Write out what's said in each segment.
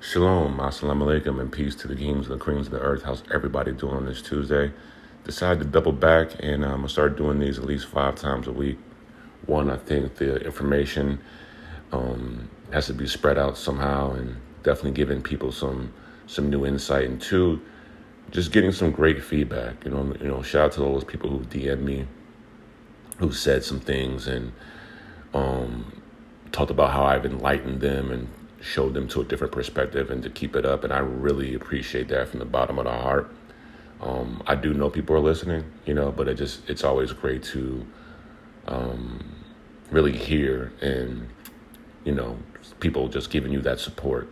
Shalom, assalamu alaikum, and peace to the kings and the queens of the earth. How's everybody doing on this Tuesday? Decided to double back, and I'm going to start doing these at least 5 times a week. One, I think the information has to be spread out somehow and definitely giving people some new insight. And two, just getting some great feedback. Shout out to all those people who DM me, who said some things and talked about how I've enlightened them and showed them to a different perspective, and to keep it up. And I really appreciate that from the bottom of the heart. I do know people are listening, but it's always great to really hear and, people just giving you that support.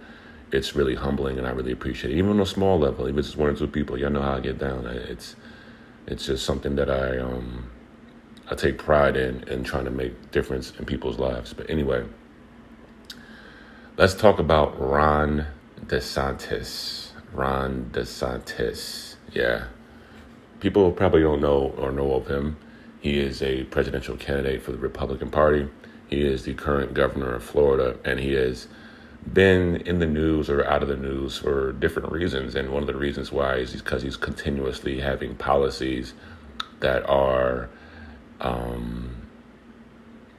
It's really humbling, and I really appreciate it. Even on a small level, even if it's one or two people, y'all know how I get down. It's just something that I take pride in trying to make difference in people's lives. But anyway, let's talk about Ron DeSantis. Ron DeSantis. Yeah. People probably don't know or know of him. He is a presidential candidate for the Republican Party. He is the current governor of Florida, and he has been in the news or out of the news for different reasons. And one of the reasons why is because he's continuously having policies that are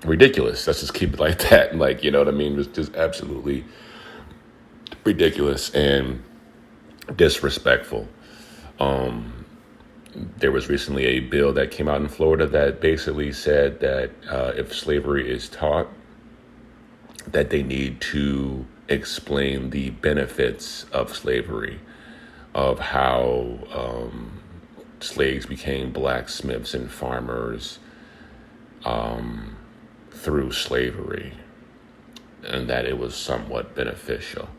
ridiculous. Let's just keep it like that. Like, you know what I mean? It's just absolutely ridiculous and disrespectful. There was recently a bill that came out in Florida that basically said that if slavery is taught, that they need to explain the benefits of slavery, of how slaves became blacksmiths and farmers through slavery, and that it was somewhat beneficial.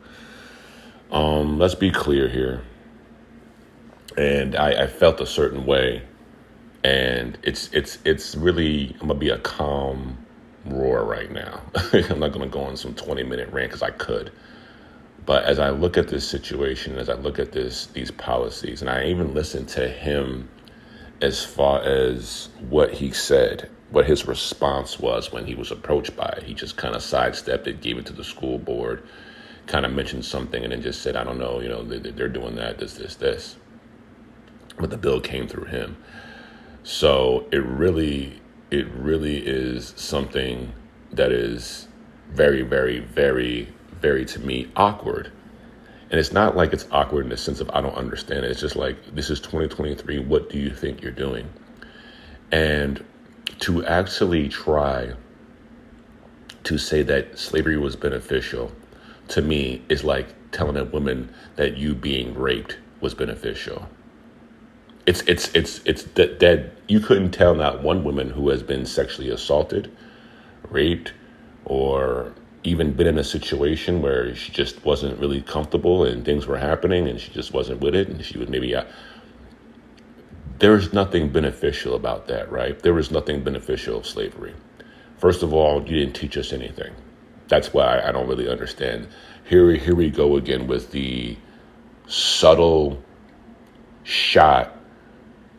Let's be clear here. And I felt a certain way, and it's really, I'm gonna be a calm roar right now. I'm not gonna go on some 20-minute rant because I could. But as I look at this situation, as I look at these policies, and I even listened to him as far as what he said, what his response was when he was approached by it. He just kind of sidestepped it, gave it to the school board, kind of mentioned something, and then just said, I don't know, they're doing that, this. But the bill came through him. So it really is something that is very, very, very, very, to me, awkward. And it's not like it's awkward in the sense of I don't understand it. It's just like, this is 2023. What do you think you're doing? And to actually try to say that slavery was beneficial, to me, is like telling a woman that you being raped was beneficial. It's that you couldn't tell not one woman who has been sexually assaulted, raped, or even been in a situation where she just wasn't really comfortable and things were happening and she just wasn't with it, and she would maybe there's nothing beneficial about that, right? There was nothing beneficial of slavery. First of all, you didn't teach us anything. That's why I don't really understand. Here we go again with the subtle shot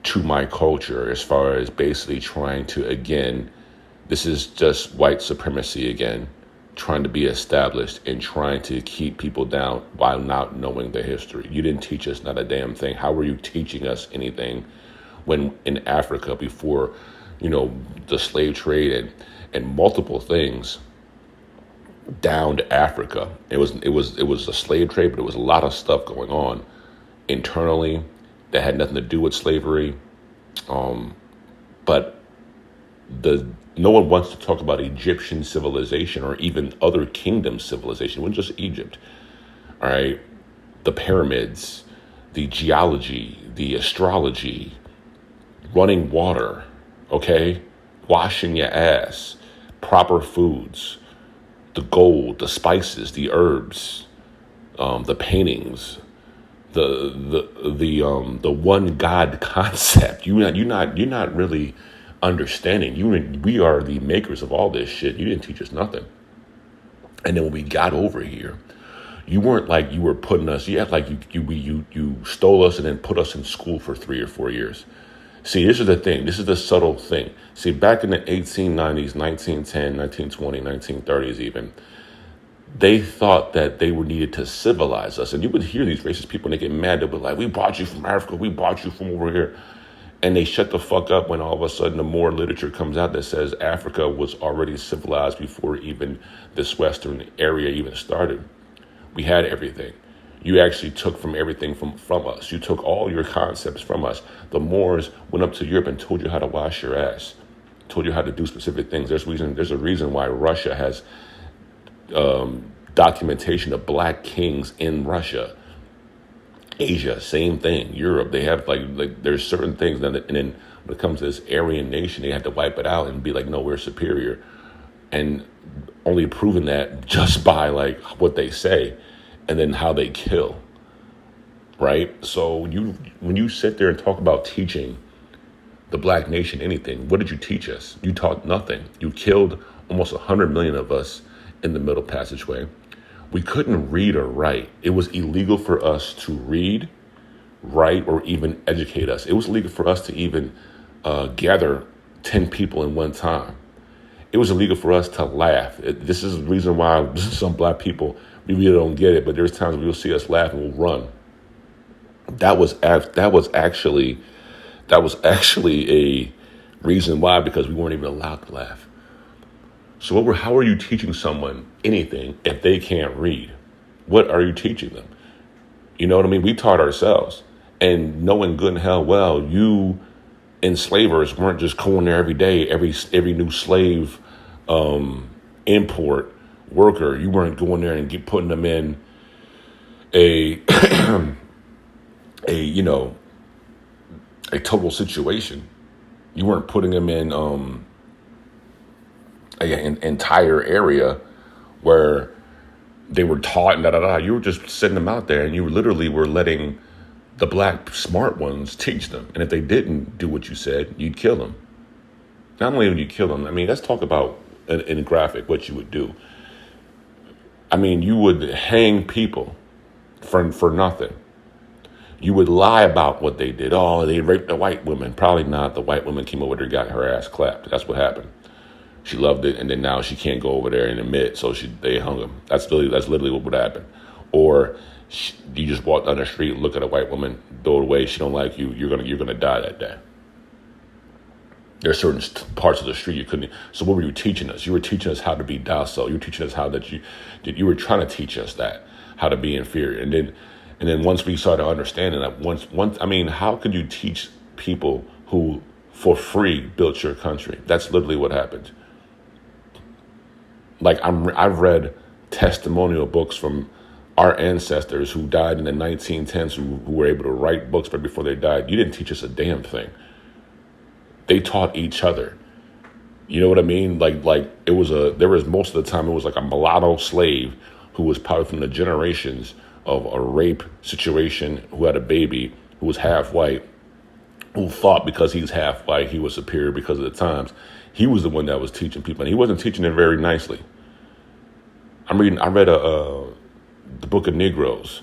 to my culture, as far as basically trying to, again, this is just white supremacy again, trying to be established and trying to keep people down while not knowing the history. You didn't teach us not a damn thing. How were you teaching us anything when in Africa before, the slave trade and multiple things down to Africa? It was a slave trade, but it was a lot of stuff going on internally that had nothing to do with slavery. But no one wants to talk about Egyptian civilization or even other kingdom civilization. It wasn't just Egypt. All right. The pyramids, the geology, the astrology, running water, okay? Washing your ass, proper foods, the gold, the spices, the herbs, the paintings, the one God concept. You're not really understanding. We are the makers of all this shit. You didn't teach us nothing. And then when we got over here, you weren't like you were putting us. You act like you stole us and then put us in school for 3 or 4 years. See, this is the thing. This is the subtle thing. See, back in the 1890s, 1910, 1920, 1930s even, They thought that they were needed to civilize us. And you would hear these racist people and they get mad. They'll be like, we brought you from Africa. We brought you from over here. And they shut the fuck up when all of a sudden the more literature comes out that says Africa was already civilized before even this Western area even started. We had everything. You actually took from everything from us. You took all your concepts from us. The Moors went up to Europe and told you how to wash your ass, told you how to do specific things. There's a reason why Russia has documentation of black kings in Russia. Asia, same thing. Europe, they have like there's certain things that, and then when it comes to this Aryan nation, they have to wipe it out and be like, no, we're superior, and only proving that just by like what they say, and then how they kill. Right. So when you sit there and talk about teaching the black nation anything, what did you teach us? You taught nothing. You killed almost 100 million of us in the Middle Passageway. We couldn't read or write. It was illegal for us to read, write, or even educate us. It was illegal for us to even gather 10 people in one time. It was illegal for us to laugh. This is the reason why some black people, we really don't get it, but there's times when you'll see us laugh and we'll run. That was actually a reason why, because we weren't even allowed to laugh. So how are you teaching someone anything if they can't read? What are you teaching them? You know what I mean? We taught ourselves, and knowing good and hell well, you enslavers weren't just going there every day, every new slave import worker. You weren't going there and putting them in a a total situation. You weren't putting them in an entire area where they were taught and da. You were just sending them out there, and you literally were letting the black smart ones teach them. And if they didn't do what you said, you'd kill them. Not only would you kill them, I mean, let's talk about in graphic what you would do. I mean, you would hang people for nothing. You would lie about what they did. Oh, they raped the white woman. Probably not. The white woman came over there, got her ass clapped. That's what happened. She loved it, and then now she can't go over there and admit, so they hung him. That's literally what would happen. Or you just walk down the street, look at a white woman, throw it away. She don't like you. You're gonna die that day. There are certain parts of the street you couldn't. So what were you teaching us? You were teaching us how to be docile. You were teaching us how that you were trying to teach us that, how to be inferior. And then once we started understanding that, I mean, how could you teach people who for free built your country? That's literally what happened. Like I've read testimonial books from our ancestors who died in the 1910s, who were able to write books right before they died. You didn't teach us a damn thing. They taught each other. You know what I mean? Like there was most of the time it was like a mulatto slave who was probably from the generations of a rape situation, who had a baby, who was half white, who thought because he's half white he was superior because of the times. He was the one that was teaching people, and he wasn't teaching them very nicely. I read the book of Negroes,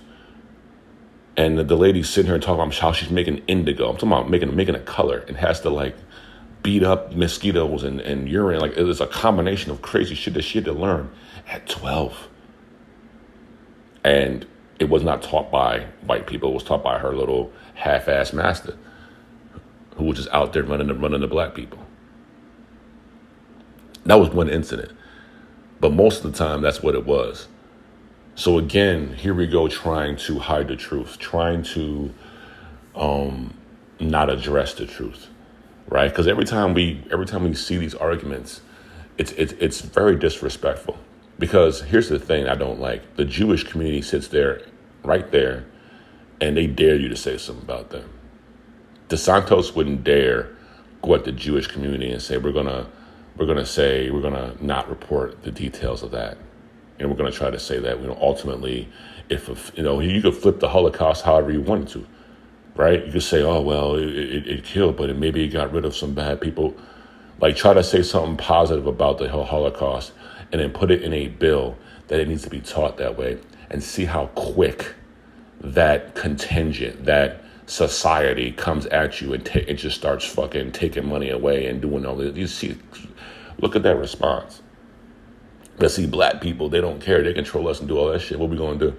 and the lady's sitting here and talking about how she's making indigo. I'm talking about making a color, and has to like beat up mosquitoes and urine. Like it was a combination of crazy shit that she had to learn at 12. And it was not taught by white people. It was taught by her little half-ass master, who was just out there running the black people. That was one incident. But most of the time, that's what it was. So again, here we go trying to hide the truth, trying to not address the truth, right? Because every time we see these arguments, it's very disrespectful. Because here's the thing I don't like. The Jewish community sits there, right there, and they dare you to say something about them. Desantis wouldn't dare go at the Jewish community and say, we're gonna not report the details of that. And we're gonna try to say that, ultimately, if you could flip the Holocaust however you wanted to, right? You could say, oh, well, it killed, but maybe it got rid of some bad people. Like, try to say something positive about the Holocaust and then put it in a bill that it needs to be taught that way, and see how quick that contingent, that society comes at you and it just starts fucking taking money away and doing all this. You see, look at that response. But see, black people, they don't care. They control us and do all that shit. What we going to do?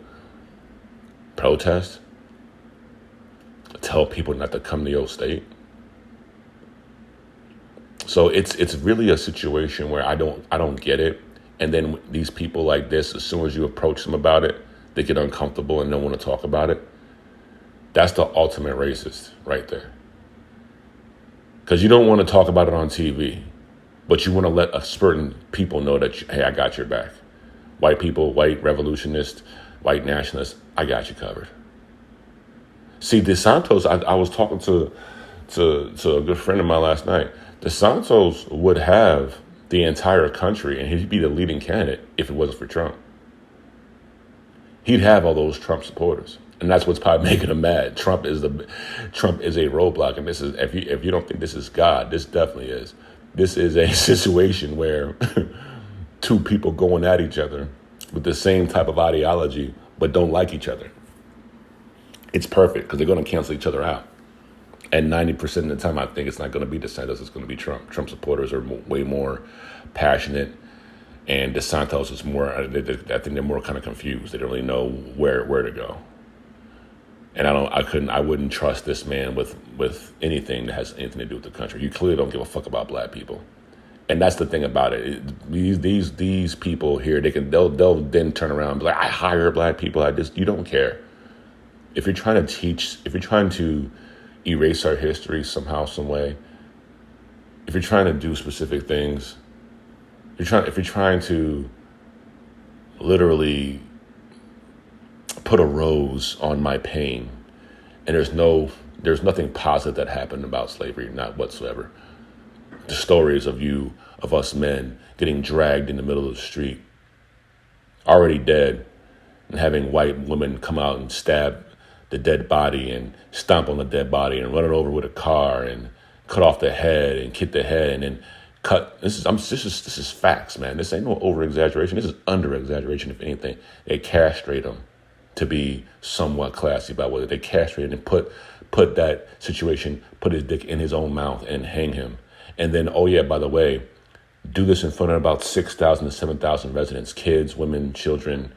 Protest? Tell people not to come to your state? So it's really a situation where I don't get it. And then these people like this, as soon as you approach them about it, they get uncomfortable and don't want to talk about it. That's the ultimate racist right there. Because you don't want to talk about it on TV, but you want to let a certain people know that, hey, I got your back. White people, white revolutionists, white nationalists, I got you covered. See, Desantis, I was talking to a good friend of mine last night. Desantis would have the entire country, and he'd be the leading candidate if it wasn't for Trump. He'd have all those Trump supporters, and that's what's probably making him mad. Trump is a roadblock, and this is if you don't think this is God, this definitely is. This is a situation where two people going at each other with the same type of ideology, but don't like each other. It's perfect because they're going to cancel each other out. And 90% of the time, I think it's not going to be DeSantis, it's going to be Trump. Trump supporters are way more passionate, and DeSantis is more, I think they're more kind of confused. They don't really know where to go. And I wouldn't trust this man with anything that has anything to do with the country. You clearly don't give a fuck about black people. And that's the thing about it. These people here, they'll then turn around and be like, I hire black people. You don't care. If you're trying to erase our history somehow, some way, if you're trying to do specific things, if you're trying to literally put a rose on my pain, and there's nothing positive that happened about slavery, not whatsoever. The stories of us men getting dragged in the middle of the street, already dead, and having white women come out and stab the dead body and stomp on the dead body and run it over with a car and cut off the head and kick the head and then cut. This is facts, man. This ain't no over exaggeration. This is under exaggeration, if anything. They castrate him to be somewhat classy about whether they castrate and put that situation, put his dick in his own mouth and hang him. And then, oh yeah, by the way, do this in front of about 6,000 to 7,000 residents, kids, women, children,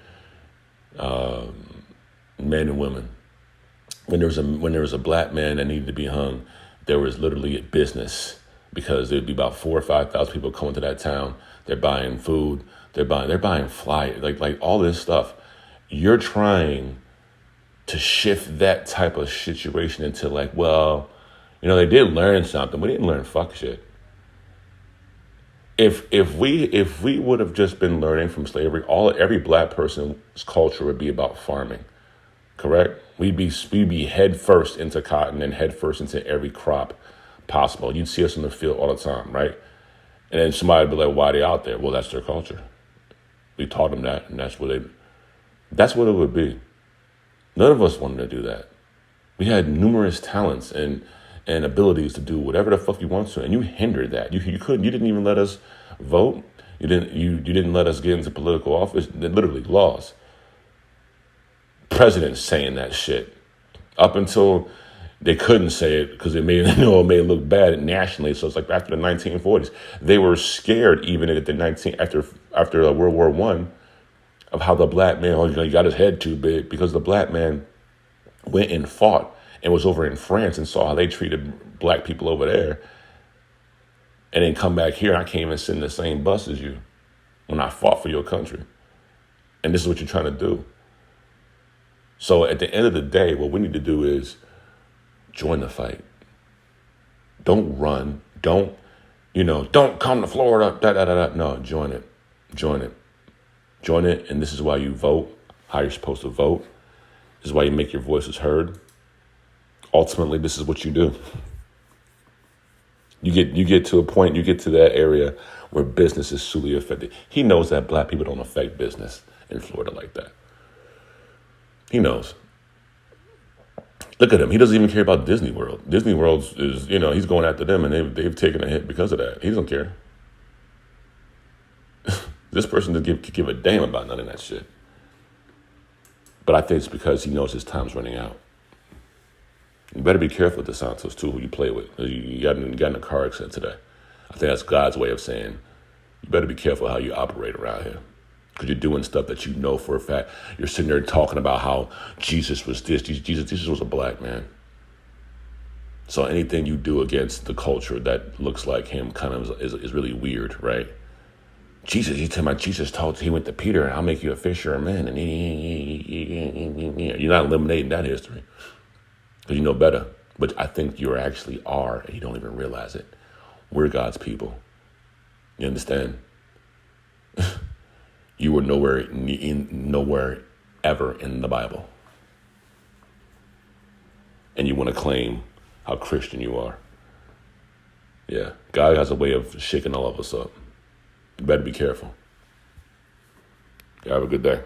men and women. When there was a black man that needed to be hung, there was literally a business because there'd be about 4,000 or 5,000 people coming to that town. They're buying food. They're buying flyers, like all this stuff. You're trying to shift that type of situation into like, well, they did learn something. We didn't learn fuck shit. If we would have just been learning from slavery, every black person's culture would be about farming. Correct? We'd be head first into cotton and head first into every crop possible. You'd see us in the field all the time, right? And then somebody would be like, why are they out there? Well, that's their culture. We taught them that, and that's what it would be. None of us wanted to do that. We had numerous talents and abilities to do whatever the fuck you want to, and you hindered that. You couldn't. You didn't even let us vote. You didn't let us get into political office. Literally laws. Presidents saying that shit up until they couldn't say it because it made it look bad nationally. So it's like after the 1940s, they were scared even at the after World War I of how the black man he got his head too big because the black man went and fought and was over in France and saw how they treated black people over there, and then come back here. I can't even sit in the same bus as you when I fought for your country, and this is what you're trying to do. So at the end of the day, what we need to do is join the fight. Don't run. Don't come to Florida. No, join it. And this is why you vote, how you're supposed to vote. This is why you make your voices heard. Ultimately, this is what you do. You get to a point, you get to that area where business is solely affected. He knows that black people don't affect business in Florida like that. He knows. Look at him. He doesn't even care about Disney World. Disney World is, he's going after them, and they've taken a hit because of that. He doesn't care. This person doesn't give a damn about none of that shit. But I think it's because he knows his time's running out. You better be careful with DeSantis, too, who you play with. You got in a car accident today. I think that's God's way of saying, you better be careful how you operate around here. because you're doing stuff that you know for a fact. You're sitting there talking about how Jesus was this. Jesus was a black man. So anything you do against the culture that looks like him kind of is really weird, right? Jesus, you tell me Jesus told he went to Peter, I'll make you a fisher of men, and you're not eliminating that history because you know better. But I think you actually are, and you don't even realize it. We're God's people. You understand? You were nowhere ever in the Bible, and you want to claim how Christian you are. Yeah, God has a way of shaking all of us up. You better be careful. You have a good day.